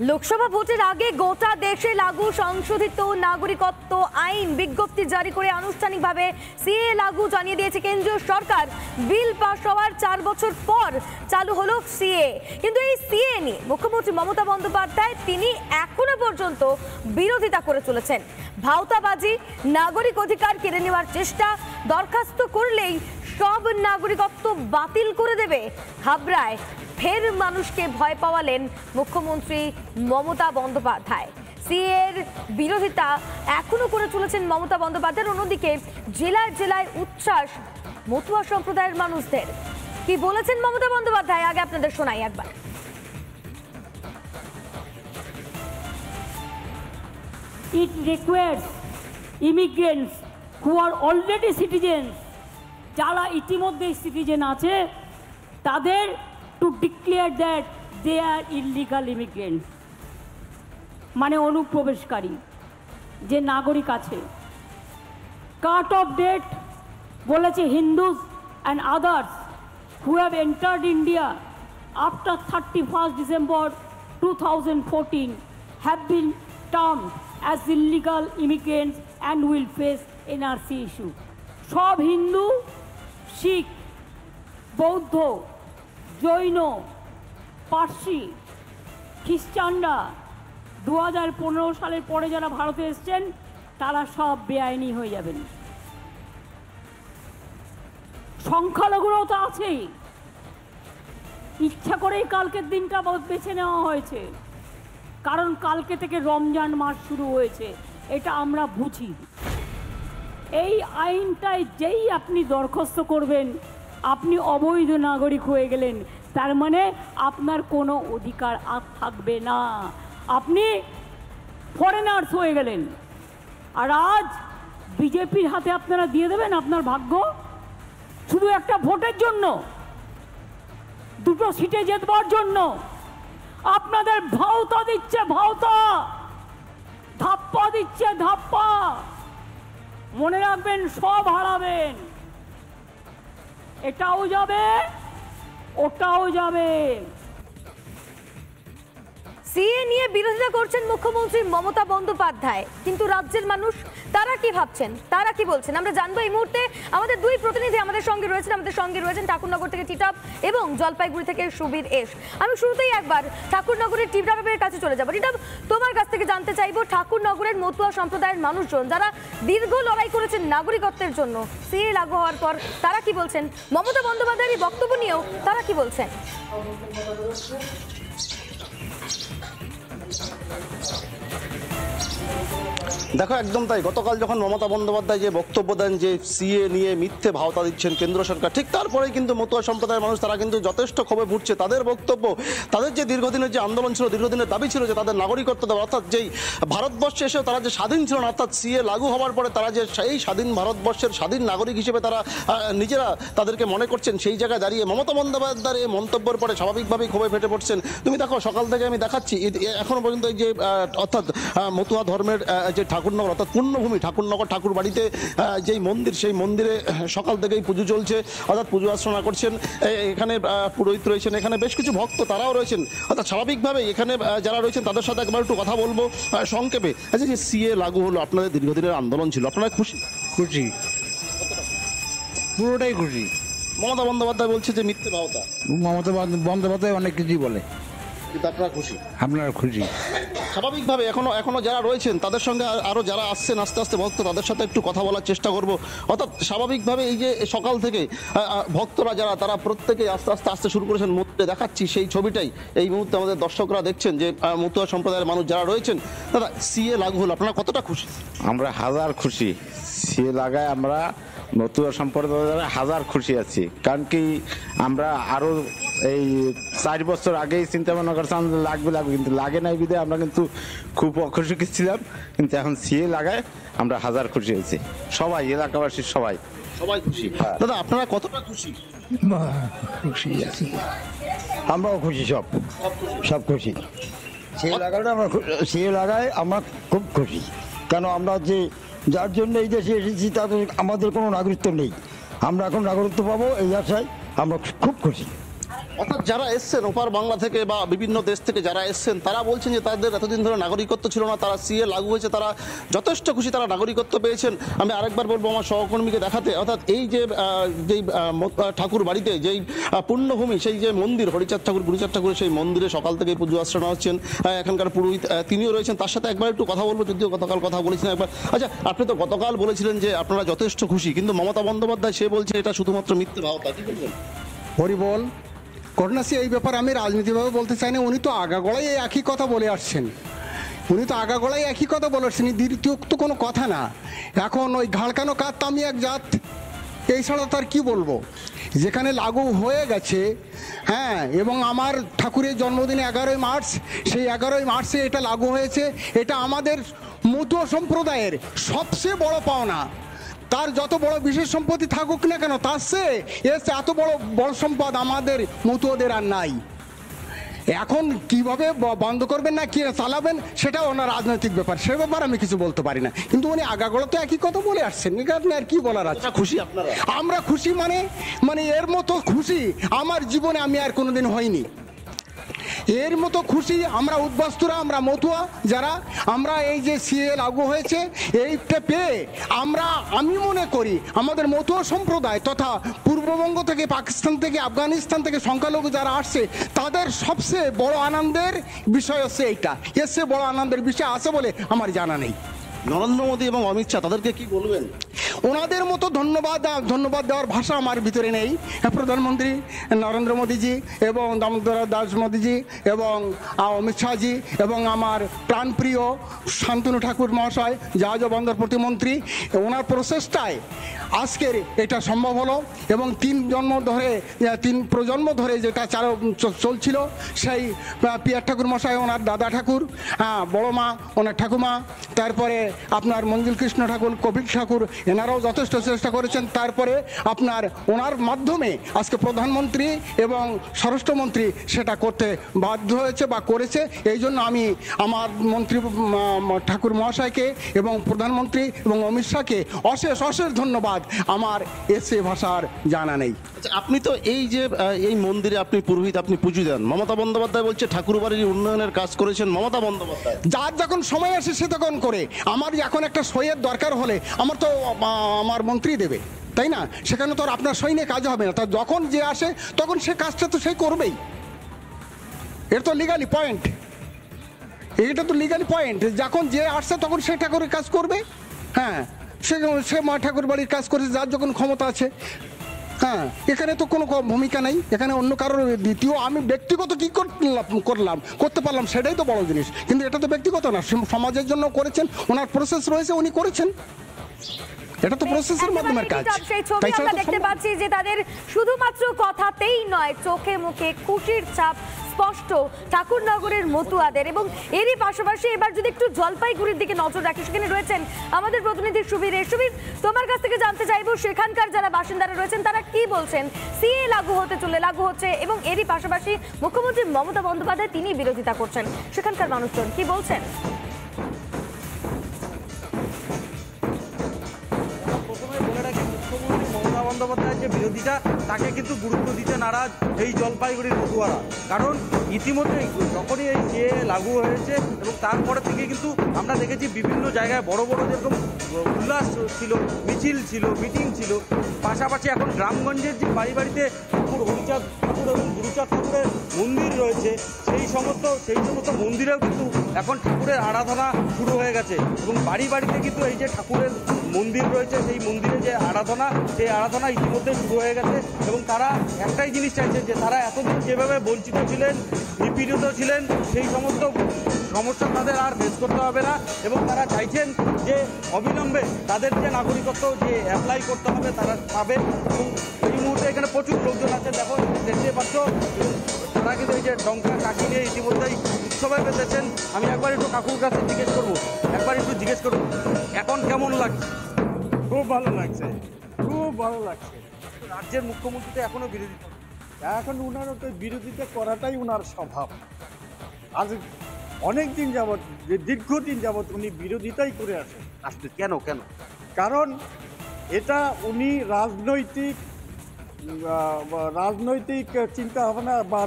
লোকসভা ভোটের আগে গোটা দেশে লাগু সংশোধিত নাগরিকত্ব আইন বিজ্ঞপ্তি জারি করে আনুষ্ঠানিকভাবে সিএ লাগু জানিয়ে দিয়েছে কেন্দ্রীয় সরকার। বিল পাস হওয়ার 4 বছর পর চালু হলো সিএ। কিন্তু এই সিএ নিয়ে মুখ্যমন্ত্রী মমতা বন্দ্যোপাধ্যায় তিনি এখনো পর্যন্ত বিরোধিতা করে চলেছেন। ভাওতাবাজি, নাগরিক অধিকার কেড়ে নেওয়ার চেষ্টা, দরখাস্ত করলেই সব নাগরিকত্ব বাতিল করে দেবে, ঘাবড়ায় ফের মানুষকে ভয় পাওয়ালেন মুখ্যমন্ত্রী মমতা বন্দ্যোপাধ্যায়। সিএর বিরোধিতা এখনো করে চলেছেন মমতা বন্দ্যোপাধ্যায়। অন্যদিকে জেলায় জেলায় উচ্ছ্বাস মতুয়া সম্প্রদায়ের মানুষদের। কি বলেছেন মমতা বন্দ্যোপাধ্যায় আগে আপনাদের শোনাই একবার। It requires immigrants who are already citizens, যারা ইতিমধ্যে সিটিজেন আছে, তাদের to declare that they are illegal immigrants, মানে অনুপ্রবেশকারী যে নাগরিক আছে। কাট অফ ডেট বলেছে Hindus and others who have entered India after 31st December 2014 have been termed as illegal immigrants and will face NRC issue. সব হিন্দু, শিখ, বৌদ্ধ, জৈন, পার্সি, খ্রিস্টানরা 2015 সালের পরে যারা ভারতে এসছেন তারা সব বেআইনি হয়ে যাবেন। সংখ্যালঘুরাও তো আছেই। ইচ্ছা করেই কালকের দিনটা বেছে নেওয়া হয়েছে, কারণ কালকে থেকে রমজান মাস শুরু হয়েছে, এটা আমরা বুঝি। এই আইনটায় যেই আপনি দরখাস্ত করবেন আপনি অবৈধ নাগরিক হয়ে গেলেন, তার মানে আপনার কোনো অধিকার আর থাকবে না, আপনি ফরেনার্স হয়ে গেলেন। আর আজ বিজেপির হাতে আপনারা দিয়ে দেবেন আপনার ভাগ্য, শুধু একটা ভোটের জন্য, 2টো সিটে জেতবার জন্য। আপনাদের ভাওতা দিচ্ছে, ভাওতা, ধাপ্পা দিচ্ছে, ধাপ্পা। মনে রাখবেন সব হারাবেন, এটাও যাবে, ওটাও যাবে। সিএ নিয়ে বিরোধিতা করছেন মুখ্যমন্ত্রী মমতা বন্দ্যোপাধ্যায়, কিন্তু রাজ্যের মানুষ তারা কি ভাবছেন, তারা কি বলছেন আমরা জানবো। এই মুহূর্তে আমাদের দুই প্রতিনিধি আমাদের সঙ্গে রয়েছেন ঠাকুরনগর থেকে টিটপ এবং জলপাইগুড়ি থেকে সুবীর এস। আমি শুরুতেই একবার ঠাকুরনগরের টিটপের কাছে চলে যাবো। টিটপ, তোমার কাছ থেকে জানতে চাইবো, ঠাকুরনগরের মতুয়া সম্প্রদায়ের মানুষজন যারা দীর্ঘ লড়াই করেছেন নাগরিকত্বের জন্য, সিএ লাগু হওয়ার পর তারা কি বলছেন, মমতা বন্দ্যোপাধ্যায়ের এই বক্তব্য নিয়েও তারা কি বলছেন? দেখো, একদম তাই। গতকাল যখন মমতা বন্দ্যোপাধ্যায় যে বক্তব্য দেন যে সিএ নিয়ে মিথ্যে ভাওতা দিচ্ছেন কেন্দ্র সরকার, ঠিক তারপরেই কিন্তু মতুয়া সম্প্রদায়ের মানুষ তারা কিন্তু যথেষ্ট ক্ষোভে ফুটছে। তাদের বক্তব্য, তাদের যে দীর্ঘদিনের যে আন্দোলন ছিল, দীর্ঘদিনের দাবি ছিল যে তাদের নাগরিকত্ব দেওয়া, অর্থাৎ যেই ভারতবর্ষে এসেও তারা যে স্বাধীন ছিল না, অর্থাৎ সিএ লাগু হওয়ার পরে তারা যে সেই স্বাধীন ভারতবর্ষের স্বাধীন নাগরিক হিসেবে তারা নিজেরা তাদেরকে মনে করছেন, সেই জায়গায় দাঁড়িয়ে মমতা বন্দ্যোপাধ্যায়ের এই মন্তব্যের পরে স্বাভাবিকভাবেই ক্ষোভে ফেটে পড়ছেন। তুমি দেখো, সকাল থেকে আমি দেখাচ্ছি এখনো পর্যন্ত এই যে অর্থাৎ মতুয়া ধর্মের যে ঠাকুরনগর, অর্থাৎ পূর্ণভূমি ঠাকুরনগর ঠাকুর বাড়িতে যেই মন্দির, সেই মন্দিরে সকাল থেকেই পুজো চলছে, অর্থাৎ পুজো অর্চনা করছেন। এখানে পুরোহিত রয়েছেন, এখানে বেশ কিছু ভক্ত তারাও রয়েছেন। অর্থাৎ স্বাভাবিকভাবেই এখানে যারা রয়েছেন তাদের সাথে একবার একটু কথা বলবো সংক্ষেপে। আচ্ছা, যে সিএ লাগু হলো, আপনাদের দীর্ঘদিনের আন্দোলন ছিল, আপনারা খুশি? খুশি, পুরোটাই খুশি। মমতা বন্দ্যোপাধ্যায় বলছে যে মিথ্যে ভাওতা। মমতা বন্দ্যোপাধ্যায় অনেক কিছুই বলে, কিন্তু আপনারা খুশি? আপনারা খুশি। স্বাভাবিকভাবে এখনো যারা রয়েছেন তাদের সঙ্গে আরও যারা আসছেন আস্তে আস্তে ভক্ত, তাদের সাথে একটু কথা বলার চেষ্টা করব। অর্থাৎ স্বাভাবিকভাবে এই যে সকাল থেকে ভক্তরা যারা, তারা প্রত্যেকেই আস্তে আস্তে আসতে শুরু করেছেন। মুহূর্তে দেখাচ্ছি সেই ছবিটাই এই মুহূর্তে আমাদের দর্শকরা দেখছেন যে মতুয়া সম্প্রদায়ের মানুষ যারা রয়েছেন। দাদা, সিএ লাগু হলো, আপনারা কতটা খুশি? আমরা হাজার খুশি। সিএ লাগায় আমরা মতুয়া সম্প্রদায়ের হাজার খুশি আছি। কারণ কি, আমরা আরও এই 4 বছর আগেই চিন্তা ভাবনা করছিলাম লাগবে, কিন্তু লাগে নাই বিধে আমরা কিন্তু খুব অখুশি ছিলাম। কিন্তু এখন সিএ লাগায় আমরা হাজার খুশি হয়েছি, সবাই, এলাকাবাসী সবাই খুশি। দাদা, আপনারা কতটা খুশি? খুশি আছি, আমরাও খুশি, সব খুশি। সিএ লাগায় আমরা খুব খুশি। কেন, আমরা যে যার জন্য এই দেশে এসেছি তাদের আমাদের কোনো নাগরিকত্ব নেই, আমরা এখন নাগরিকত্ব পাবো এই আশায় আমরা খুব খুশি। অর্থাৎ যারা এসছেন ওপার বাংলা থেকে বা বিভিন্ন দেশ থেকে যারা এসছেন তারা বলছেন যে তাদের এতদিন ধরে নাগরিকত্ব ছিল না, তারা সিএ লাগু হয়েছে, তারা যথেষ্ট খুশি, তারা নাগরিকত্ব পেয়েছেন। আমি আরেকবার বলবো আমার সহকর্মীকে দেখাতে, অর্থাৎ এই যে যেই ঠাকুর বাড়িতে যেই পুণ্যভূমি, সেই যে মন্দির হরিচাঁদ ঠাকুর গুরুচাঁদ ঠাকুরের, সেই মন্দিরে সকাল থেকে পুজো অর্চনা হচ্ছেন, এখানকার পুরোহিত তিনিও রয়েছেন। তার সাথে একবার একটু কথা বলবো, যদিও গতকাল কথা বলেছিলেন একবার। আচ্ছা, আপনি তো গতকাল বলেছিলেন যে আপনারা যথেষ্ট খুশি, কিন্তু মমতা বন্দ্যোপাধ্যায় সে বলছে এটা শুধুমাত্র মিথ্যে ভাওতা, কি বলবেন? হরিবল ঘটনাসি এই ব্যাপারে আমি রাজনীতিভাবে বলতে চাই না। উনি তো আগাগোড়াই এই একই কথা বলে আসছেন, দ্বিতীয় তো কোনো কথা না। এখন ওই ঘাড়কানো কাত আমি এক জাত, এই ছাড়া তার কি বলবো। যেখানে লাগু হয়ে গেছে, হ্যাঁ, এবং আমার ঠাকুরের জন্মদিন 11ই মার্চ, সেই 11ই মার্চে এটা লাগু হয়েছে। এটা আমাদের মতুয়া সম্প্রদায়ের সবচেয়ে বড় পাওনা। তার যত বড় বিশেষ সম্পত্তি থাকুক না কেন, তার চেয়ে এত বড় সম্পদ আমাদের মতুয়াদের আর নাই। এখন কিভাবে বন্ধ করবেন না কি চালাবেন সেটা ওনার রাজনৈতিক ব্যাপার, সে ব্যাপার আমি কিছু বলতে পারি না। কিন্তু উনি আগাগোড়া তো একই কথা বলে আসছেন, এখানে আর কি বলার আছে। খুশি আপনারা? আমরা খুশি মানে এর মতো খুশি আমার জীবনে আমি আর কোনোদিন হইনি। এর মতো খুশি আমরা উদ্বাস্তুরা, আমরা মতুয়া যারা, আমরা এই যে সিএ লাগু হয়েছে এইটা পেয়ে আমি মনে করি আমাদের মতুয়া সম্প্রদায় তথা পূর্ববঙ্গ থেকে, পাকিস্তান থেকে, আফগানিস্তান থেকে সংখ্যালঘু যারা আসছে তাদের সবচেয়ে বড় আনন্দের বিষয় হচ্ছে এইটা। এর চেয়ে বড় আনন্দের বিষয় আছে বলে আমার জানা নেই। নরেন্দ্র মোদী এবং অমিত শাহ তাদেরকে কি বলবেন? ওনাদের মতো ধন্যবাদ দেওয়ার ভাষা আমার ভিতরে নেই। প্রধানমন্ত্রী নরেন্দ্র মোদীজি এবং দামোদর দাস মোদীজি এবং অমিত শাহজি এবং আমার প্রাণপ্রিয় শান্তনু ঠাকুর মহাশয় জাহাজ ও বন্দর প্রতিমন্ত্রী, ওনার প্রচেষ্টায় আজকের এটা সম্ভব হলো। এবং তিন প্রজন্ম ধরে যেটা চলছিল, সেই পিয়ার ঠাকুর মশাই, ওনার দাদা ঠাকুর, বড় মা, ওনার ঠাকুমা, তারপরে আপনার মঞ্জুল কৃষ্ণ ঠাকুর, কবির ঠাকুর, এনারাও যথেষ্ট চেষ্টা করেছেন। তারপরে আপনার ওনার মাধ্যমে আজকে প্রধানমন্ত্রী এবং স্বরাষ্ট্রমন্ত্রী সেটা করতে বাধ্য হয়েছে বা করেছে। এই জন্য আমি আমার মন্ত্রী ঠাকুর মহাশয়কে এবং প্রধানমন্ত্রী এবং অমিত শাহকে অশেষ ধন্যবাদ। আমার এসে ভাষার জানা নেই। আচ্ছা, আপনি তো এই যে এই মন্দিরে আপনি পুরোহিত, আপনি পুজো দেন, মমতা বন্দ্যোপাধ্যায় বলছে ঠাকুরবাড়ির উন্নয়নের কাজ করেছেন মমতা বন্দ্যোপাধ্যায়। যার যখন সময় আসে সে তখন করে। আমার এখন একটা সইয়ের দরকার হলে আমার মন্ত্রী দেবে, তাই না? সেখানে তো আর আপনার সই নিয়ে কাজ হবে না। তা যখন যে আসে তখন সে কাজটা তো সেই করবেই। এটা তো লিগালি পয়েন্ট, যখন যে আসছে তখন সে ঠাকুরের কাজ করবে। হ্যাঁ, সে মা ঠাকুর বাড়ির কাজ করেছে যার যখন ক্ষমতা আছে। হ্যাঁ, এখানে তো কোনো ভূমিকা নেই, এখানে অন্য কারোর দ্বিতীয় আমি ব্যক্তিগত কি করতে পারলাম সেটাই তো বড় জিনিস। কিন্তু এটা তো ব্যক্তিগত না, সমাজের জন্য করেছেন, ওনার প্রসেস রয়েছে, উনি করেছেন। এটা তো প্রসেসের মাধ্যমে কাজ। সেই ছবি আমরা দেখতে পাচ্ছি যে তাদের শুধুমাত্র কথাতেই নয়, চোখে মুখে খুশির ছাপ স্পষ্ট ঠাকুরনগরের মতুয়াদের। এবং এরই পাশাপাশি এবার যদি একটু জলপাইগুড়ির দিকে নজর রাখি, সেখানে রয়েছেন আমাদের প্রতিনিধি সুবীর। তোমার কাছ থেকে জানতে চাইবো সেখানকার যারা বাসিন্দারা রয়েছেন তারা কি বলছেন। সিএ লাগু হচ্ছে এবং এরই পাশাপাশি মুখ্যমন্ত্রী মমতা বন্দ্যোপাধ্যায় তিনি বিরোধিতা করছেন, সেখানকার মানুষজন কি বলছেন? বন্দ্যোপাধ্যায়ের যে বিরোধিতা তাকে কিন্তু গুরুত্ব দিতে নারাজ এই জলপাইগুড়ির মতুয়ারা। কারণ ইতিমধ্যে যখনই এই যে লাগু হয়েছে এবং তারপরে থেকে কিন্তু আমরা দেখেছি বিভিন্ন জায়গায় বড় যেরকম উল্লাস ছিল, মিছিল ছিল, মিটিং ছিল, পাশাপাশি এখন গ্রামগঞ্জের যে বাড়িতে ঠাকুর হরিচাঁদ ঠাকুর এবং গুরুচাঁদ ঠাকুরের মন্দির রয়েছে, সেই সমস্ত মন্দিরেও কিন্তু এখন ঠাকুরের আরাধনা শুরু হয়ে গেছে। এবং বাড়িতে কিন্তু এই যে ঠাকুরের মন্দির রয়েছে, সেই মন্দিরে যে সেই আরাধনা ইতিমধ্যে শুরু হয়ে গেছে। এবং তারা একটাই জিনিস চাইছেন যে তারা এতদিন যেভাবে বঞ্চিত ছিলেন, নিপীড়িত ছিলেন, সেই সমস্ত সমস্যা তাদের আর ফেস করতে হবে না। এবং তারা চাইছেন যে অবিলম্বে তাদের যে নাগরিকত্ব যে অ্যাপ্লাই করতে হবে তারা পাবে। এবং এই মুহূর্তে এখানে প্রচুর লোকজন আছে, দেখতে পাচ্ছ, তারা কিন্তু এই যে ডঙ্কা কাঠি নিয়ে ইতিমধ্যেই উৎসবে পেতেছেন। আমি একবার একটু কাকুর কাছে জিজ্ঞেস করবো এখন কেমন লাগছে? খুব ভালো লাগছে। রাজ্যের মুখ্যমন্ত্রী তো এখনো বিরোধিতা, এখন উনার তো বিরোধিতা করাটাই উনার স্বভাব। আজ অনেক দিন যাবৎ, দীর্ঘদিন যাবৎ উনি বিরোধিতাই করে আসেন। কেন? কারণ এটা উনি রাজনৈতিক রাজনৈতিক চিন্তা ভাবনা বা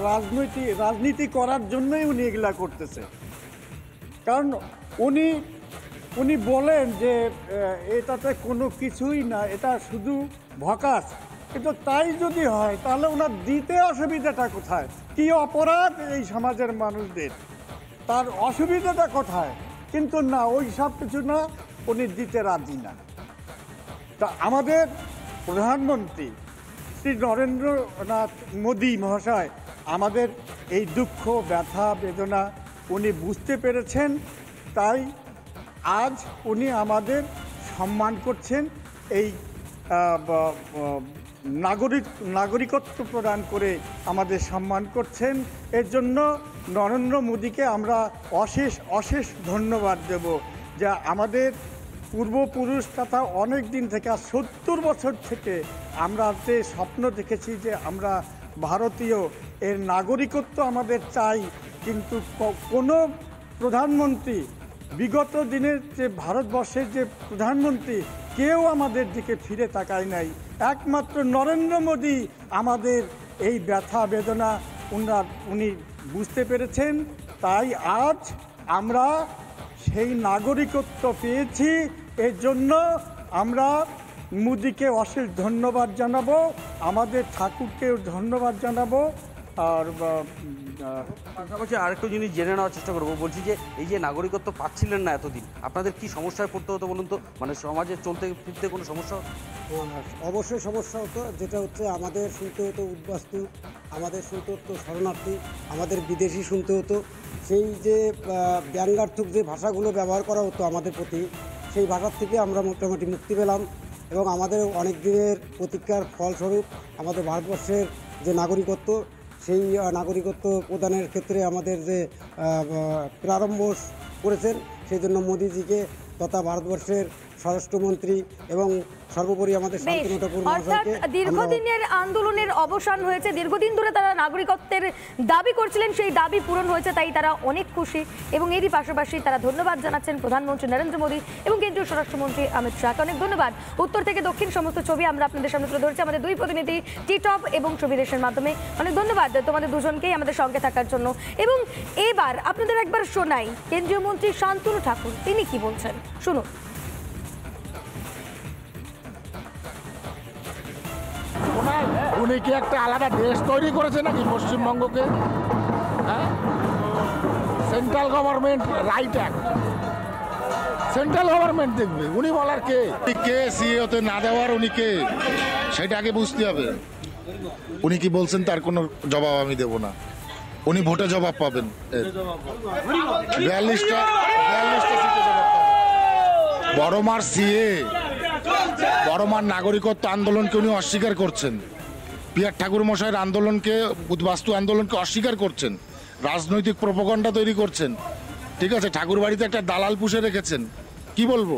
রাজনীতি করার জন্যই উনি এগুলা করতেছে। কারণ উনি বলেন যে এটাতে কোনো কিছুই না, এটা শুধু ভকাস। কিন্তু তাই যদি হয় তাহলে ওনার দিতে অসুবিধাটা কোথায়? কি অপরাধ এই সমাজের মানুষদের, তার অসুবিধাটা কোথায়? কিন্তু না, ওই সব কিছু না, উনি দিতে রাজি না। তা আমাদের প্রধানমন্ত্রী শ্রী নরেন্দ্রনাথ মোদী মহাশয় আমাদের এই দুঃখ, ব্যথা, বেদনা উনি বুঝতে পেরেছেন। তাই আজ উনি আমাদের সম্মান করছেন, এই নাগরিকত্ব প্রদান করে আমাদের সম্মান করছেন। এর জন্য নরেন্দ্র মোদীকে আমরা অশেষ ধন্যবাদ দেব, যা আমাদের পূর্বপুরুষ তথা অনেক দিন থেকে, 70 বছর থেকে আমরা যে স্বপ্ন দেখেছি যে আমরা ভারতীয়, এর নাগরিকত্ব আমাদের চাই। কিন্তু কোনো প্রধানমন্ত্রী, বিগত দিনের যে ভারতবর্ষের যে প্রধানমন্ত্রী, কেউ আমাদের দিকে ফিরে তাকায় নাই। একমাত্র নরেন্দ্র মোদী আমাদের এই ব্যথা বেদনা উনি বুঝতে পেরেছেন। তাই আজ আমরা সেই নাগরিকত্ব পেয়েছি। এর জন্য আমরা মোদীকে অশেষ ধন্যবাদ জানাবো, আমাদের ঠাকুরকেও ধন্যবাদ জানাবো। আর পাশাপাশি আরেকটু জিনিস জেনে নেওয়ার চেষ্টা করবো। বলছি যে এই যে নাগরিকত্ব পাচ্ছিলেন না এতদিন, আপনাদের কি সমস্যায় পড়তে হতো বলুন তো? মানে সমাজে চলতে ফিরতে কোনো সমস্যা? অবশ্যই সমস্যা হতো। যেটা হচ্ছে আমাদের শুনতে হতো উদ্বাস্তু, আমাদের শুনতে হতো শরণার্থী, আমাদের বিদেশি শুনতে হতো। সেই যে ব্যঙ্গাত্মক যে ভাষাগুলো ব্যবহার করা হতো আমাদের প্রতি, সেই ভাষার থেকে আমরা মোটামুটি মুক্তি পেলাম। এবং আমাদের অনেক দিনের প্রতীক্ষার ফলস্বরূপ আমাদের ভারতবর্ষের যে নাগরিকত্ব, সেই নাগরিকত্ব প্রদানের ক্ষেত্রে আমাদের যে প্রারম্ভ করেছেন, সেই জন্য মোদিজিকে তথা ভারতবর্ষের স্বরাষ্ট্রমন্ত্রী এবং সর্বোপরি আমাদের শান্তনু ঠাকুর মহাশয়কে দীর্ঘদিনের আন্দোলনের অবসান হয়েছে। দীর্ঘদিন ধরে তারা নাগরিকত্বের দাবি করছিলেন, সেই দাবি পূরণ হয়েছে, তাই তারা অনেক খুশি। এবং এরই পাশাপাশি তারা ধন্যবাদ জানাচ্ছেন প্রধানমন্ত্রী নরেন্দ্র মোদী এবং কেন্দ্রীয় স্বরাষ্ট্রমন্ত্রী অমিত শাহকে। অনেক ধন্যবাদ। উত্তর থেকে দক্ষিণ সমস্ত ছবি আমরা আপনাদের সামনে তুলে ধরছি আমাদের দুই প্রতিনিধি টিটপ এবং ছবি দেশের মাধ্যমে। অনেক ধন্যবাদ তোমাদের দুজনকেই আমাদের সঙ্গে থাকার জন্য। এবং এবার আপনাদের একবার শোনাই কেন্দ্রীয় মন্ত্রী শান্তনু ঠাকুর তিনি কি বলছেন, শুনুন। উনি কি একটা আলাদা দেশ তৈরি করেছে নাকি পশ্চিমবঙ্গকে? হ্যাঁ, central government right act, central government দেখবে। উনি বলার কে? সিএতে না দেওয়ার উনি কে সেটা আগে বুঝতে হবে। উনি কি বলছেন তার কোনো জবাব আমি দেব না। উনি ভোটে জবাব পাবেন। 42টা বড়মার সিএ, বড়মার নাগরিকত্ব আন্দোলনকে উনি অস্বীকার করছেন। পিয়ার ঠাকুর মশাইয়ের আন্দোলনকে, উদ্বাস্তু আন্দোলনকে অস্বীকার করছেন, রাজনৈতিক প্রোপাগান্ডা তৈরি করছেন। ঠিক আছে, ঠাকুর বাড়িতে একটা দালাল পুষে রেখেছেন। কি বলবো?